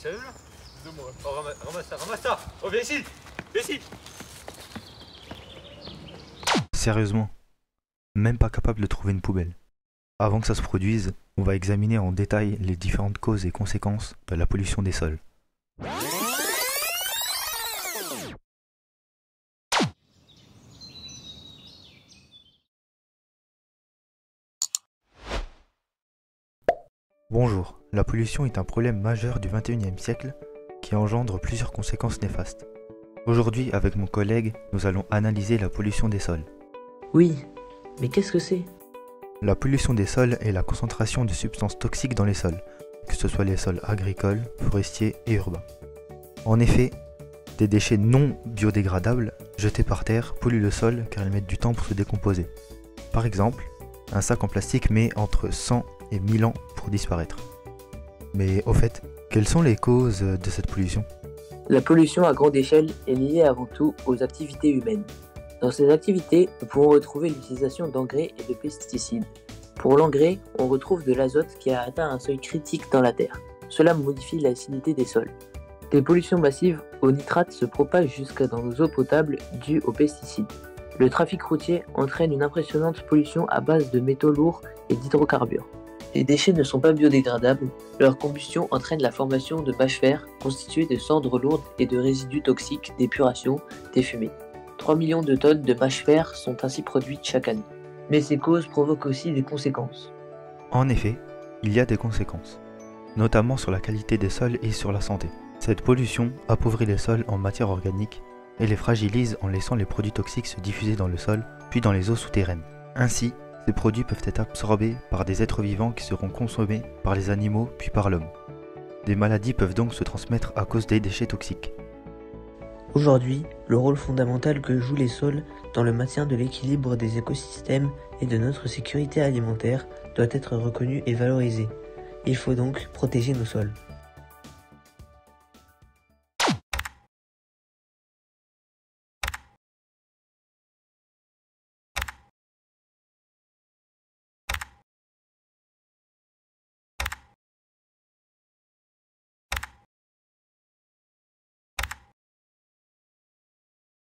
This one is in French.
sérieux là? Deux-moi. Oh, ramasse ça. Oh, viens ici. Viens ici. Sérieusement, même pas capable de trouver une poubelle. Avant que ça se produise, on va examiner en détail les différentes causes et conséquences de la pollution des sols. Bonjour, la pollution est un problème majeur du XXIe siècle qui engendre plusieurs conséquences néfastes. Aujourd'hui, avec mon collègue, nous allons analyser la pollution des sols. Oui, mais qu'est-ce que c'est? La pollution des sols est la concentration de substances toxiques dans les sols, que ce soit les sols agricoles, forestiers et urbains. En effet, des déchets non biodégradables jetés par terre polluent le sol car ils mettent du temps pour se décomposer. Par exemple, un sac en plastique met entre 100 et 1000 ans pour disparaître. Mais au fait, quelles sont les causes de cette pollution? La pollution à grande échelle est liée avant tout aux activités humaines. Dans ces activités, nous pouvons retrouver l'utilisation d'engrais et de pesticides. Pour l'engrais, on retrouve de l'azote qui a atteint un seuil critique dans la terre. Cela modifie l'acidité des sols. Des pollutions massives aux nitrates se propagent jusque dans nos eaux potables dues aux pesticides. Le trafic routier entraîne une impressionnante pollution à base de métaux lourds et d'hydrocarbures. Les déchets ne sont pas biodégradables, leur combustion entraîne la formation de bâches fer constituées de cendres lourdes et de résidus toxiques d'épuration, des fumées. 3 millions de tonnes de bâches fer sont ainsi produites chaque année. Mais ces causes provoquent aussi des conséquences. En effet, il y a des conséquences, notamment sur la qualité des sols et sur la santé. Cette pollution appauvrit les sols en matière organique et les fragilise en laissant les produits toxiques se diffuser dans le sol, puis dans les eaux souterraines. Ainsi, ces produits peuvent être absorbés par des êtres vivants qui seront consommés par les animaux puis par l'homme. Des maladies peuvent donc se transmettre à cause des déchets toxiques. Aujourd'hui, le rôle fondamental que jouent les sols dans le maintien de l'équilibre des écosystèmes et de notre sécurité alimentaire doit être reconnu et valorisé. Il faut donc protéger nos sols.